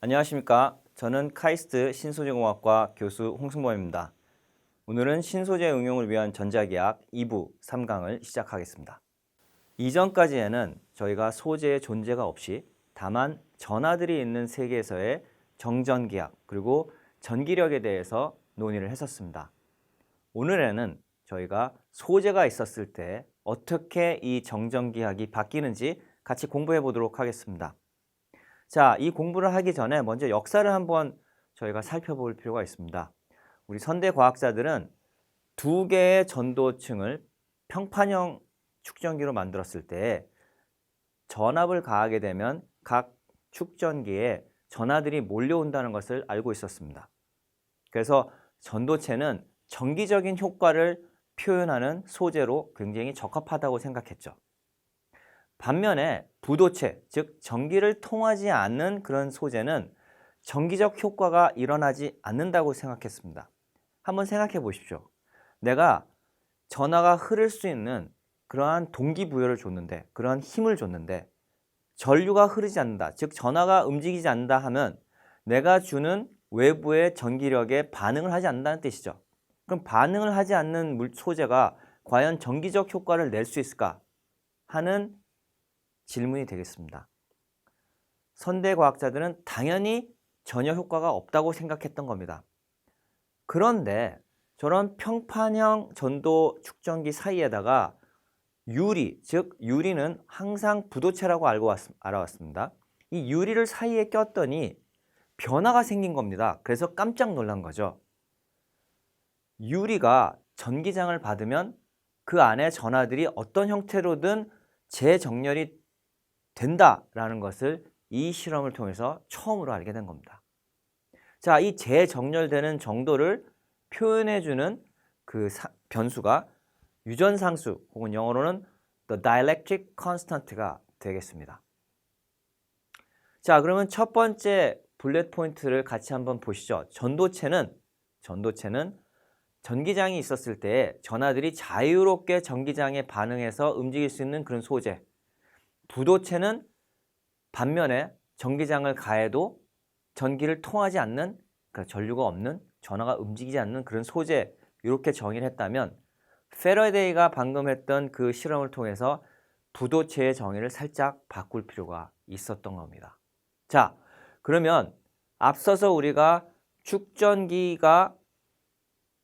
안녕하십니까. 저는 카이스트 신소재공학과 교수 홍승범입니다. 오늘은 신소재 응용을 위한 전자기학 2부 3강을 시작하겠습니다. 이전까지에는 저희가 소재의 존재가 없이 다만 전하들이 있는 세계에서의 정전기학 그리고 전기력에 대해서 논의를 했었습니다. 오늘에는 저희가 소재가 있었을 때 어떻게 이 정전기학이 바뀌는지 같이 공부해 보도록 하겠습니다. 자, 이 공부를 하기 전에 먼저 역사를 한번 저희가 살펴볼 필요가 있습니다. 우리 선대 과학자들은 두 개의 전도층을 평판형 축전기로 만들었을 때 전압을 가하게 되면 각 축전기에 전하들이 몰려온다는 것을 알고 있었습니다. 그래서 전도체는 전기적인 효과를 표현하는 소재로 굉장히 적합하다고 생각했죠. 반면에 부도체, 즉 전기를 통하지 않는 그런 소재는 전기적 효과가 일어나지 않는다고 생각했습니다. 한번 생각해 보십시오. 내가 전하가 흐를 수 있는 그러한 동기부여를 줬는데, 그러한 힘을 줬는데 전류가 흐르지 않는다, 즉 전하가 움직이지 않는다 하면 내가 주는 외부의 전기력에 반응을 하지 않는다는 뜻이죠. 그럼 반응을 하지 않는 소재가 과연 전기적 효과를 낼 수 있을까 하는 질문이 되겠습니다. 선대 과학자들은 당연히 전혀 효과가 없다고 생각했던 겁니다. 그런데 저런 평판형 전도 축전기 사이에다가 유리, 즉 유리는 항상 부도체라고 알아왔습니다. 이 유리를 사이에 꼈더니 변화가 생긴 겁니다. 그래서 깜짝 놀란 거죠. 유리가 전기장을 받으면 그 안에 전하들이 어떤 형태로든 재정렬이 된다라는 것을 이 실험을 통해서 처음으로 알게 된 겁니다. 자, 이 재정렬되는 정도를 표현해주는 그 변수가 유전상수 혹은 영어로는 the dielectric constant가 되겠습니다. 자, 그러면 첫 번째 블렛 포인트를 같이 한번 보시죠. 전도체는 전기장이 있었을 때 전하들이 자유롭게 전기장에 반응해서 움직일 수 있는 그런 소재. 부도체는 반면에 전기장을 가해도 전기를 통하지 않는, 그러니까 전류가 없는, 전하가 움직이지 않는 그런 소재, 이렇게 정의를 했다면 패러데이가 방금 했던 그 실험을 통해서 부도체의 정의를 살짝 바꿀 필요가 있었던 겁니다. 자, 그러면 앞서서 우리가 축전기가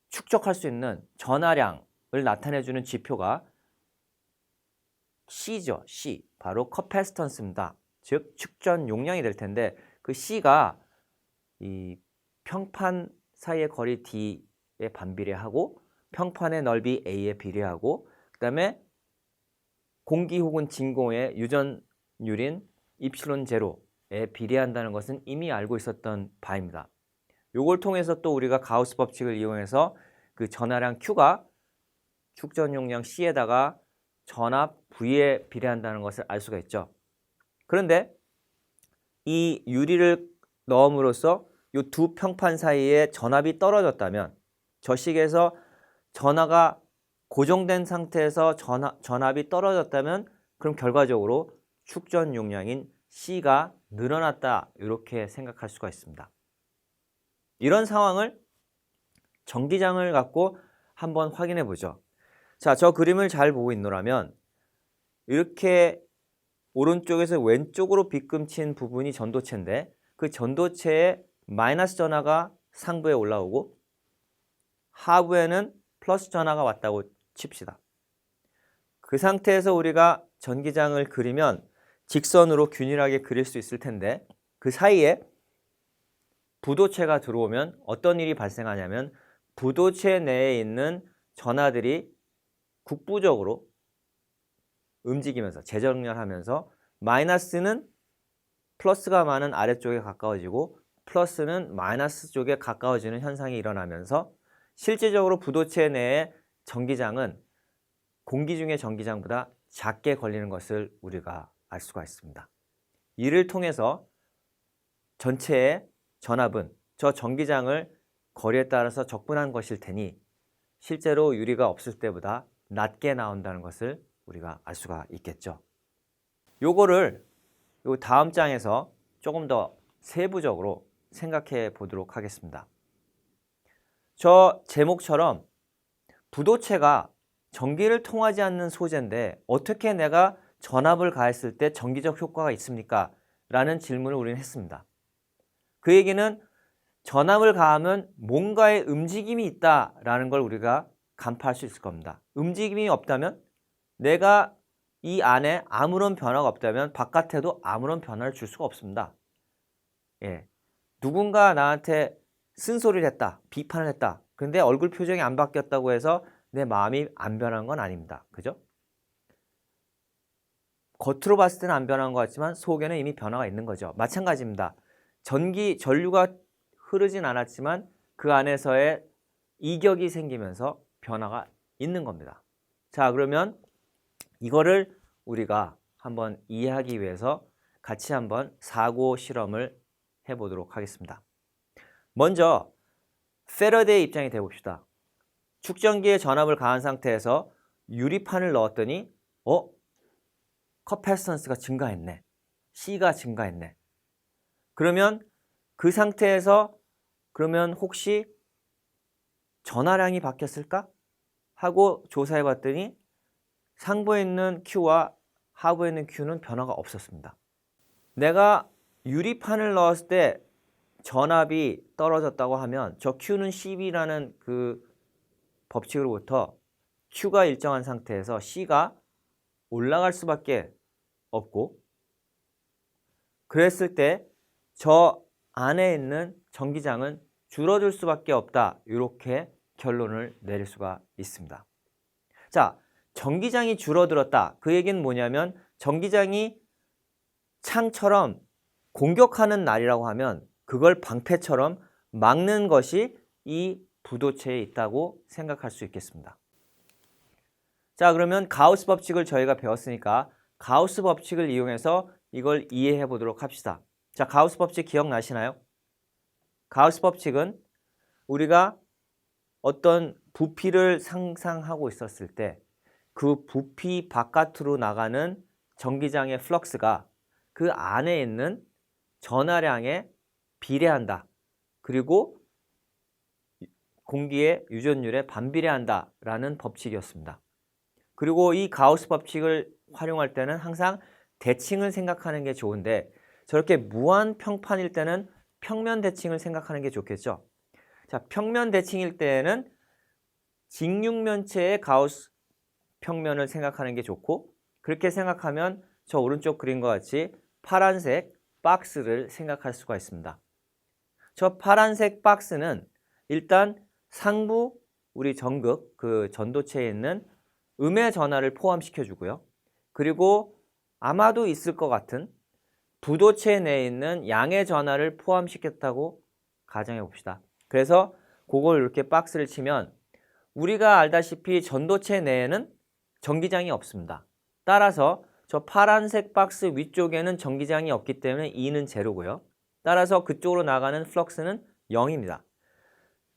축적할 수 있는 전하량을 나타내주는 지표가 C죠. C. 바로 커패시턴스입니다. 즉 축전 용량이 될 텐데 그 C가 이 평판 사이의 거리 D에 반비례하고 평판의 넓이 A에 비례하고 그 다음에 공기 혹은 진공의 유전율인 입실론 제로에 비례한다는 것은 이미 알고 있었던 바입니다. 요걸 통해서 또 우리가 가우스 법칙을 이용해서 그 전하량 Q가 축전 용량 C에다가 전압 V에 비례한다는 것을 알 수가 있죠. 그런데 이 유리를 넣음으로써 이 두 평판 사이에 전압이 떨어졌다면 저 식에서 전하가 고정된 상태에서 전압이 떨어졌다면 그럼 결과적으로 축전 용량인 C가 늘어났다, 이렇게 생각할 수가 있습니다. 이런 상황을 전기장을 갖고 한번 확인해 보죠. 자, 저 그림을 잘 보고 있노라면 이렇게 오른쪽에서 왼쪽으로 빗금친 부분이 전도체인데 그 전도체에 마이너스 전하가 상부에 올라오고 하부에는 플러스 전하가 왔다고 칩시다. 그 상태에서 우리가 전기장을 그리면 직선으로 균일하게 그릴 수 있을 텐데 그 사이에 부도체가 들어오면 어떤 일이 발생하냐면 부도체 내에 있는 전하들이 국부적으로 움직이면서 재정렬하면서 마이너스는 플러스가 많은 아래쪽에 가까워지고 플러스는 마이너스 쪽에 가까워지는 현상이 일어나면서 실제적으로 부도체 내의 전기장은 공기 중의 전기장보다 작게 걸리는 것을 우리가 알 수가 있습니다. 이를 통해서 전체의 전압은 저 전기장을 거리에 따라서 적분한 것일 테니 실제로 유리가 없을 때보다 낮게 나온다는 것을 우리가 알 수가 있겠죠. 요거를 요 다음 장에서 조금 더 세부적으로 생각해 보도록 하겠습니다. 저 제목처럼 부도체가 전기를 통하지 않는 소재인데 어떻게 내가 전압을 가했을 때 전기적 효과가 있습니까? 라는 질문을 우리는 했습니다. 그 얘기는 전압을 가하면 뭔가의 움직임이 있다라는 걸 우리가 간파할 수 있을 겁니다. 움직임이 없다면, 내가 이 안에 아무런 변화가 없다면 바깥에도 아무런 변화를 줄 수가 없습니다. 예. 누군가 나한테 쓴소리를 했다, 비판을 했다. 근데 얼굴 표정이 안 바뀌었다고 해서 내 마음이 안 변한 건 아닙니다. 그죠? 겉으로 봤을 때는 안 변한 것 같지만 속에는 이미 변화가 있는 거죠. 마찬가지입니다. 전류가 흐르진 않았지만 그 안에서의 이격이 생기면서 변화가 있는 겁니다. 자, 그러면 이거를 우리가 한번 이해하기 위해서 같이 한번 사고 실험을 해보도록 하겠습니다. 먼저 패러데이 입장이 되어봅시다. 축전기에 전압을 가한 상태에서 유리판을 넣었더니 커패시턴스가 증가했네. C가 증가했네. 그러면 그 상태에서 그러면 혹시 전하량이 바뀌었을까? 하고 조사해 봤더니 상부에 있는 Q와 하부에 있는 Q는 변화가 없었습니다. 내가 유리판을 넣었을 때 전압이 떨어졌다고 하면 저 Q는 CB라는 그 법칙으로부터 Q가 일정한 상태에서 C가 올라갈 수밖에 없고, 그랬을 때 저 안에 있는 전기장은 줄어들 수밖에 없다. 이렇게 결론을 내릴 수가 있습니다. 자, 전기장이 줄어들었다. 그 얘기는 뭐냐면 전기장이 창처럼 공격하는 날이라고 하면 그걸 방패처럼 막는 것이 이 부도체에 있다고 생각할 수 있겠습니다. 자, 그러면 가우스 법칙을 저희가 배웠으니까 가우스 법칙을 이용해서 이걸 이해해 보도록 합시다. 자, 가우스 법칙 기억나시나요? 가우스 법칙은 우리가 어떤 부피를 상상하고 있었을 때 그 부피 바깥으로 나가는 전기장의 플럭스가 그 안에 있는 전하량에 비례한다. 그리고 공기의 유전율에 반비례한다 라는 법칙이었습니다. 그리고 이 가우스 법칙을 활용할 때는 항상 대칭을 생각하는 게 좋은데, 저렇게 무한 평판일 때는 평면 대칭을 생각하는 게 좋겠죠. 자, 평면 대칭일 때에는 직육면체의 가우스 평면을 생각하는 게 좋고, 그렇게 생각하면 저 오른쪽 그림과 같이 파란색 박스를 생각할 수가 있습니다. 저 파란색 박스는 일단 상부 우리 전극 그 전도체에 있는 음의 전하를 포함시켜 주고요. 그리고 아마도 있을 것 같은 부도체 내에 있는 양의 전하를 포함시켰다고 가정해 봅시다. 그래서 그걸 이렇게 박스를 치면 우리가 알다시피 전도체 내에는 전기장이 없습니다. 따라서 저 파란색 박스 위쪽에는 전기장이 없기 때문에 E는 제로고요. 따라서 그쪽으로 나가는 플럭스는 0입니다.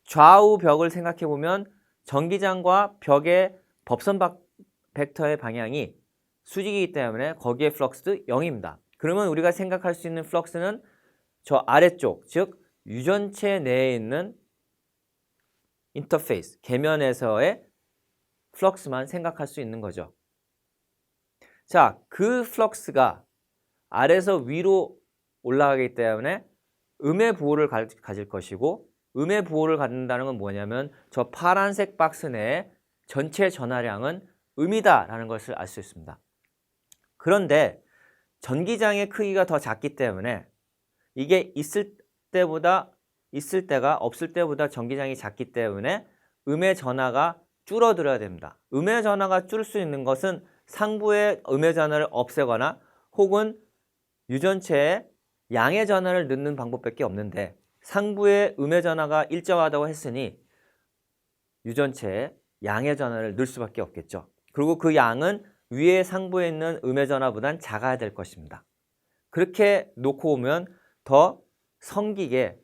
좌우 벽을 생각해 보면 전기장과 벽의 법선 벡터의 방향이 수직이기 때문에 거기에 플럭스도 0입니다. 그러면 우리가 생각할 수 있는 플럭스는 저 아래쪽, 즉 유전체 내에 있는 인터페이스, 계면에서의 플럭스만 생각할 수 있는 거죠. 자, 그 플럭스가 아래에서 위로 올라가기 때문에 음의 부호를 가질 것이고, 음의 부호를 갖는다는 건 뭐냐면 저 파란색 박스 내에 전체 전하량은 음이다라는 것을 알 수 있습니다. 그런데 전기장의 크기가 더 작기 때문에 이게 있을 때가 없을 때보다 전기장이 작기 때문에 음의 전하가 줄어들어야 됩니다. 음의 전하가 줄을 수 있는 것은 상부의 음의 전하를 없애거나 혹은 유전체에 양의 전하를 넣는 방법밖에 없는데, 상부의 음의 전하가 일정하다고 했으니 유전체에 양의 전하를 넣을 수밖에 없겠죠. 그리고 그 양은 위에 상부에 있는 음의 전하보단 작아야 될 것입니다. 그렇게 놓고 오면 더 성기게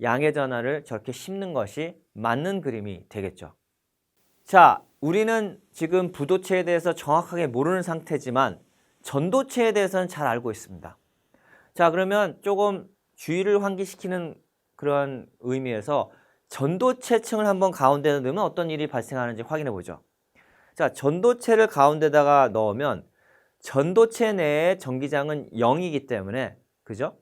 양의 전하를 저렇게 심는 것이 맞는 그림이 되겠죠. 자, 우리는 지금 부도체에 대해서 정확하게 모르는 상태지만 전도체에 대해서는 잘 알고 있습니다. 자, 그러면 조금 주위를 환기시키는 그런 의미에서 전도체층을 한번 가운데 넣으면 어떤 일이 발생하는지 확인해 보죠. 자, 전도체를 가운데다가 넣으면 전도체 내에 전기장은 0이기 때문에, 그죠?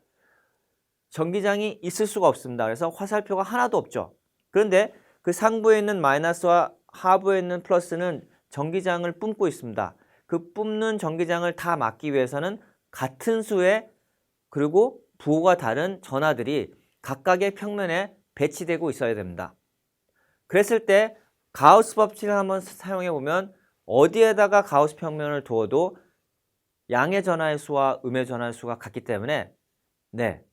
전기장이 있을 수가 없습니다. 그래서 화살표가 하나도 없죠. 그런데 그 상부에 있는 마이너스와 하부에 있는 플러스는 전기장을 뿜고 있습니다. 그 뿜는 전기장을 다 막기 위해서는 같은 수의 그리고 부호가 다른 전하들이 각각의 평면에 배치되고 있어야 됩니다. 그랬을 때 가우스 법칙을 한번 사용해 보면 어디에다가 가우스 평면을 두어도 양의 전하의 수와 음의 전하의 수가 같기 때문에 네,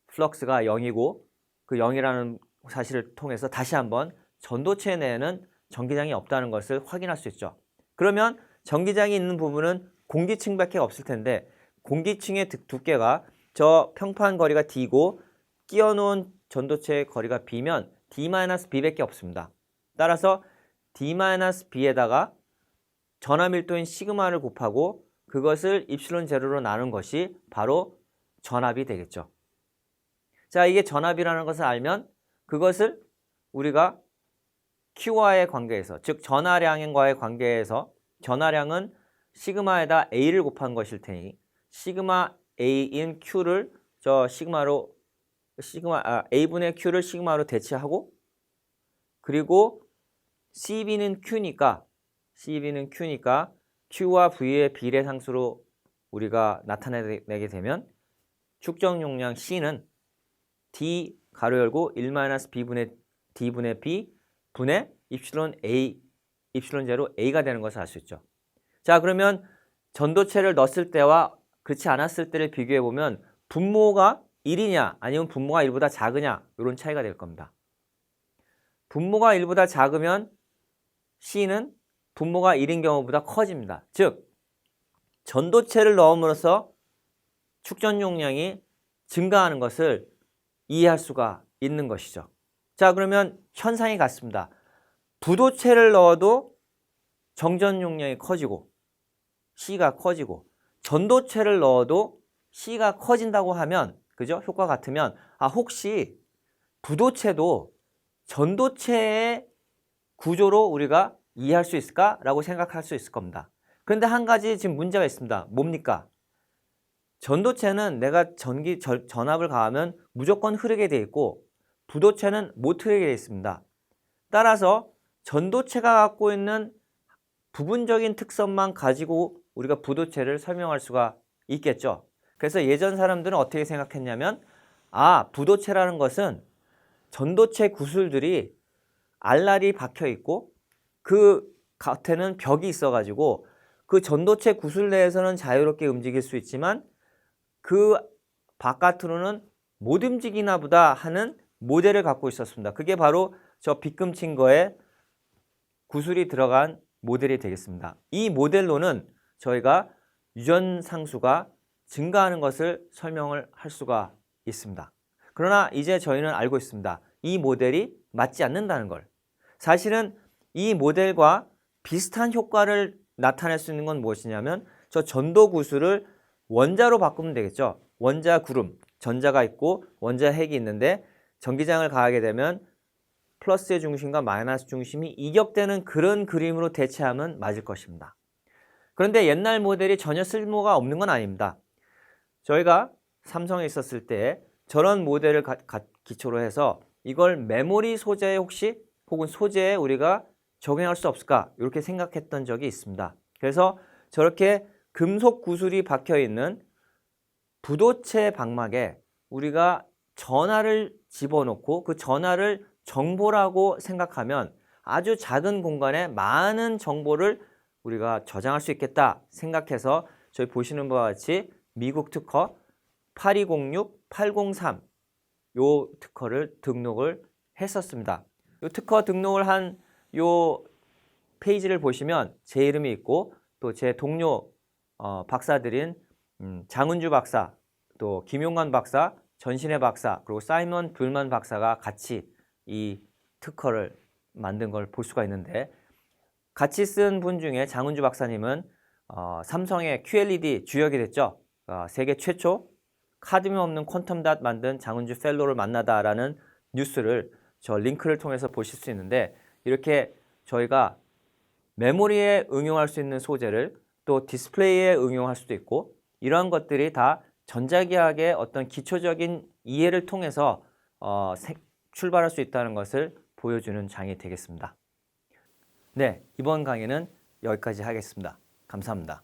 플럭스가 0이고 그 0이라는 사실을 통해서 다시 한번 전도체 내에는 전기장이 없다는 것을 확인할 수 있죠. 그러면 전기장이 있는 부분은 공기층밖에 없을 텐데 공기층의 두께가 저 평판 거리가 D고 끼워놓은 전도체의 거리가 B면 D-B밖에 없습니다. 따라서 D-B에다가 전하 밀도인 시그마를 곱하고 그것을 입실론 제로로 나눈 것이 바로 전압이 되겠죠. 자, 이게 전압이라는 것을 알면 그것을 우리가 Q와의 관계에서, 즉 전하량과의 관계에서 전하량은 시그마에다 A를 곱한 것일 테니 시그마 A인 Q를 저 시그마로 A분의 Q를 시그마로 대체하고 그리고 CB는 Q니까 Q와 V의 비례상수로 우리가 나타내게 되면 축적 용량 C는 D 가로 열고 1-B분의 D분의 B 분의 입실론 A, 입실론 제로 A가 되는 것을 알 수 있죠. 자, 그러면 전도체를 넣었을 때와 그렇지 않았을 때를 비교해 보면 분모가 1이냐 아니면 분모가 1보다 작으냐 이런 차이가 될 겁니다. 분모가 1보다 작으면 C는 분모가 1인 경우보다 커집니다. 즉 전도체를 넣음으로써 축전 용량이 증가하는 것을 이해할 수가 있는 것이죠. 자, 그러면 현상이 같습니다. 부도체를 넣어도 정전 용량이 커지고 C가 커지고 전도체를 넣어도 C가 커진다고 하면 그죠? 효과 같으면 혹시 부도체도 전도체의 구조로 우리가 이해할 수 있을까라고 생각할 수 있을 겁니다. 그런데 한 가지 지금 문제가 있습니다. 뭡니까? 전도체는 내가 전압을 가하면 무조건 흐르게 돼 있고 부도체는 못 흐르게 돼 있습니다. 따라서 전도체가 갖고 있는 부분적인 특성만 가지고 우리가 부도체를 설명할 수가 있겠죠. 그래서 예전 사람들은 어떻게 생각했냐면 부도체라는 것은 전도체 구슬들이 알알이 박혀 있고 그 겉에는 벽이 있어 가지고 그 전도체 구슬 내에서는 자유롭게 움직일 수 있지만 그 바깥으로는 못 움직이나 보다 하는 모델을 갖고 있었습니다. 그게 바로 저 빗금친 거에 구슬이 들어간 모델이 되겠습니다. 이 모델로는 저희가 유전상수가 증가하는 것을 설명을 할 수가 있습니다. 그러나 이제 저희는 알고 있습니다. 이 모델이 맞지 않는다는 걸. 사실은 이 모델과 비슷한 효과를 나타낼 수 있는 건 무엇이냐면 저 전도 구슬을 원자로 바꾸면 되겠죠. 원자 구름, 전자가 있고 원자 핵이 있는데 전기장을 가하게 되면 플러스의 중심과 마이너스 중심이 이격되는 그런 그림으로 대체하면 맞을 것입니다. 그런데 옛날 모델이 전혀 쓸모가 없는 건 아닙니다. 저희가 삼성에 있었을 때 저런 모델을 기초로 해서 이걸 메모리 소재에 혹은 소재에 우리가 적용할 수 없을까 이렇게 생각했던 적이 있습니다. 그래서 저렇게 금속 구슬이 박혀 있는 부도체 방막에 우리가 전하를 집어넣고 그 전하를 정보라고 생각하면 아주 작은 공간에 많은 정보를 우리가 저장할 수 있겠다 생각해서 저희 보시는 바와 같이 미국 특허 8206, 803 요 특허를 등록을 했었습니다. 요 특허 등록을 한 요 페이지를 보시면 제 이름이 있고 또 제 동료 박사들인 장은주 박사, 또 김용관 박사, 전신혜 박사, 그리고 사이먼 뷸만 박사가 같이 이 특허를 만든 걸 볼 수가 있는데 같이 쓴 분 중에 장은주 박사님은 삼성의 QLED 주역이 됐죠. 세계 최초 카드뮴 없는 퀀텀 닷 만든 장은주 펠로를 만나다라는 뉴스를 저 링크를 통해서 보실 수 있는데, 이렇게 저희가 메모리에 응용할 수 있는 소재를 또 디스플레이에 응용할 수도 있고, 이러한 것들이 다 전자기학의 어떤 기초적인 이해를 통해서 출발할 수 있다는 것을 보여주는 장이 되겠습니다. 네, 이번 강의는 여기까지 하겠습니다. 감사합니다.